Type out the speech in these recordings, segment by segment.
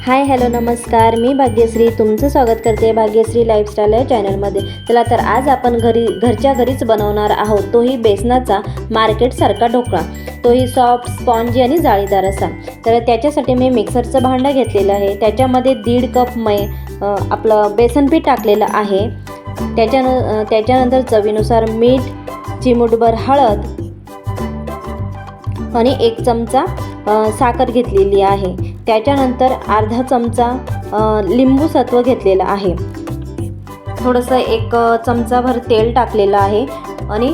Hi hello नमस्कार, मी भाग्यश्री तुमचं स्वागत करते भाग्यश्री लाईफस्टाईल या चॅनलमध्ये। चला तर आज आपण घरच्या घरीच बनवणार आहोत, तोही बेसनाचा मार्केटसारखा ढोकळा, तोही सॉफ्ट स्पॉन्जी आणि जाळीदार असा। तर त्याच्यासाठी मी मिक्सरचं भांडं घेतलेलं आहे, त्याच्यामध्ये 1.5 कप आपलं बेसन पीठ टाकलेलं आहे। त्याच्यानंतर चवीनुसार मीठ, चिमूटभर हळद आणि 1 चमचा साखर घेतलेली आहे। त्याच्यानंतर अर्धा चमचा लिंबू सत्व घेतलेलं आहे, थोडंसं 1 चमचाभर तेल टाकलेलं आहे आणि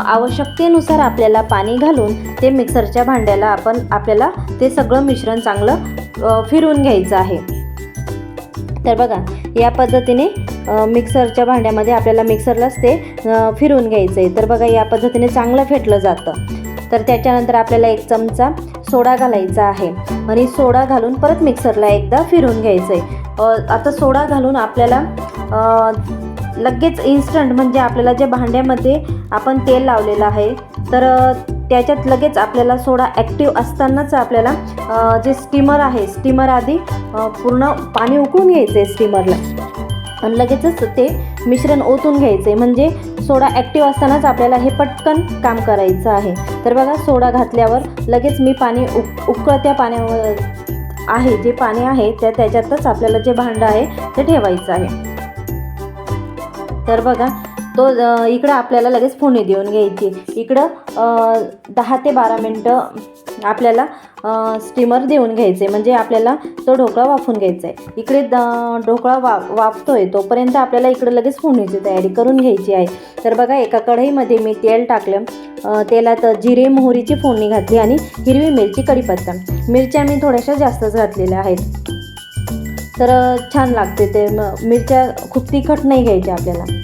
आवश्यकतेनुसार आपल्याला पाणी घालून ते मिक्सरच्या भांड्याला आपल्याला ते सगळं मिश्रण चांगलं फिरवून घ्यायचं आहे। तर बघा या पद्धतीने मिक्सरच्या भांड्यामध्ये आपल्याला मिक्सरलाच ते फिरवून घ्यायचं आहे। तर बघा या पद्धतीने चांगलं फेटलं जातं। तर त्याच्यानंतर आपल्याला 1 चमचा सोडा घालायचा आहे आणि सोडा घालून परत मिक्सरला एकदा फिरवून घ्यायचं आहे। आता सोडा घालून आपल्याला लगेच इन्स्टंट म्हणजे आपल्याला जे भांड्यामध्ये आपण तेल लावलेलं आहे तर त्याच्यात लगेच आपल्याला सोडा ॲक्टिव्ह असतानाच आपल्याला जे स्टीमर आहे स्टीमर आधी पूर्ण पाणी उकळून घ्यायचं आहे स्टीमरला आणि लगेचच ते मिश्रण ओतून घ्यायचं आहे, म्हणजे सोडा ॲक्टिव्ह असतानाच आपल्याला हे पटकन काम करायचं आहे। तर बघा सोडा घातल्यावर लगेच मी पाणी उकळत्या पाण्यावर आहे जे पाणी आहे त्याच्यातच आपल्याला जे भांडं आहे ते ठेवायचं आहे। तर बघा तो इकडं आपल्याला लगेच फोडणी देऊन घ्यायची। इकडं 10 ते 12 मिनटं आपल्याला स्टीमर देऊन घ्यायचे, म्हणजे आपल्याला तो ढोकळा वाफवून घ्यायचा आहे। इकडे ढोकळा वाफतोय तोपर्यंत आपल्याला इकडे लगेच फोडणीची तयारी करून घ्यायची आहे। तर बघा एका कढईमध्ये मी तेल टाकलं, तेलात जिरे मोहरीची फोडणी घातली आणि हिरवी मिरची, कढीपत्ता, मिरच्या मी थोड्याशा जास्तच घातलेल्या आहेत, तर छान लागते ते। मिरच्या खूप तिखट नाही घ्यायच्या आपल्याला।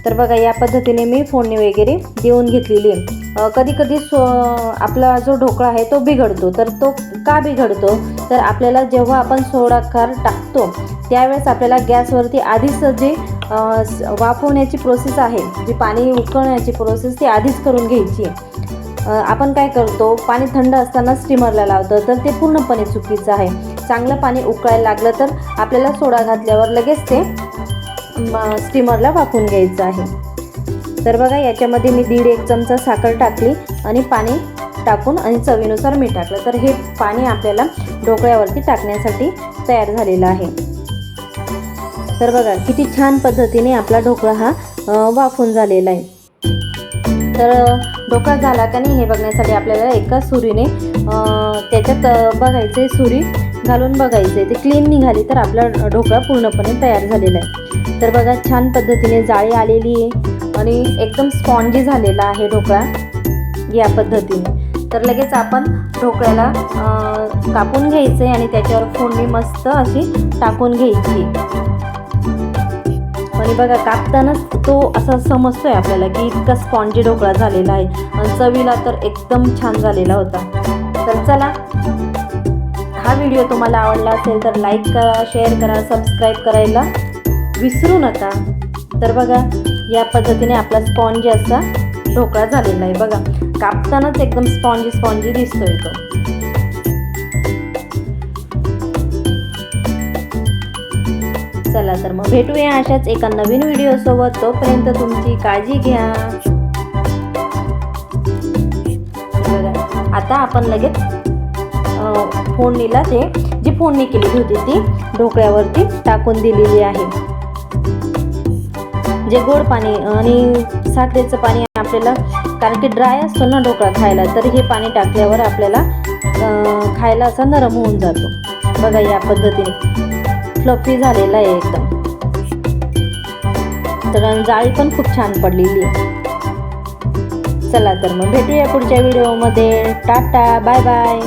तर बघा या पद्धतीने मी फोडणी वगैरे देऊन घेतलेली आहे। कधी कधी आपला जो ढोकळा आहे तो बिघडतो, तर तो का बिघडतो तर आपल्याला जेव्हा आपण सोडा खार टाकतो त्यावेळेस आपल्याला गॅसवरती आधीच जे वाफवण्याची प्रोसेस आहे, जी पाणी उकळण्याची प्रोसेस ती आधीच करून घ्यायची आहे। आपण काय करतो, पाणी थंड असताना स्टीमरला लावतो, तर ते पूर्णपणे चुकीचं आहे। चांगलं पाणी उकळायला लागलं तर आपल्याला सोडा घातल्यावर लगेच ते स्टीमरला वाफवून घ्यायचं आहे। तर बघा याच्यामध्ये मी 1.5 चमचा साखर टाकली आणि पाणी टाकून आणि चवीनुसार मीठ टाकलं, तर हे पाणी आपल्याला ढोकळ्यावरती टाकण्यासाठी तयार झालेलं आहे। तर बघा किती छान पद्धतीने आपला ढोकळा हा वाफवून झालेला आहे। तर ढोकळा झाला का नाही हे बघण्यासाठी आपल्याला एका सुरीने त्याच्यात बघायचे, सुरी घालून बघायचे, ते क्लीन निघाली तर आपला ढोकळा पूर्णपणे तयार झालेला आहे। तर बघा छान पद्धतीने जाळी आलेली आहे आणि एकदम स्पॉन्जी झालेला आहे ढोकळा या पद्धतीने। तर लगेच आपण ढोकळ्याला कापून घ्यायचे आणि त्याच्यावर फोडणी मस्त अशी टाकून घ्यायची। आणि बघा कापतानाच तो असा समजतोय आपल्याला की इतका स्पॉन्जी ढोकळा झालेला आहे आणि चवीला तर एकदम छान झालेला होता। तर चला हा व्हिडिओ तुम्हाला आवडला असेल तर लाईक करा, शेअर करा, सबस्क्राईब करायला विसरू नका। तर बघा या पद्धतीने आपला स्पॉन्जी असा ढोकळा झालेला आहे, बघा कापतानाच एकदम स्पॉन्जी दिसतोय तो। चला तर मग भेटूया अशाच एका नवीन व्हिडिओ सोबत, तोपर्यंत तुमची काळजी घ्या। बघा आता आपण लगेच फोडणीला जी फोडणी केलेली होती ती ढोकळ्यावरती टाकून दिलेली आहे। जे गोड पाणी आणि साखरेचं पाणी आपल्याला, कारण की ड्राय असतो ना ढोकळा खायला, तर हे पाणी टाकल्यावर आपल्याला खायला असा नरम होऊन जातो। बघा या पद्धतीने फ्लफी झालेला आहे एकदम, तर जाळी पण खूप छान पडलेली आहे। चला तर मग भेटूया पुढच्या व्हिडिओमध्ये। Tata, bye bye.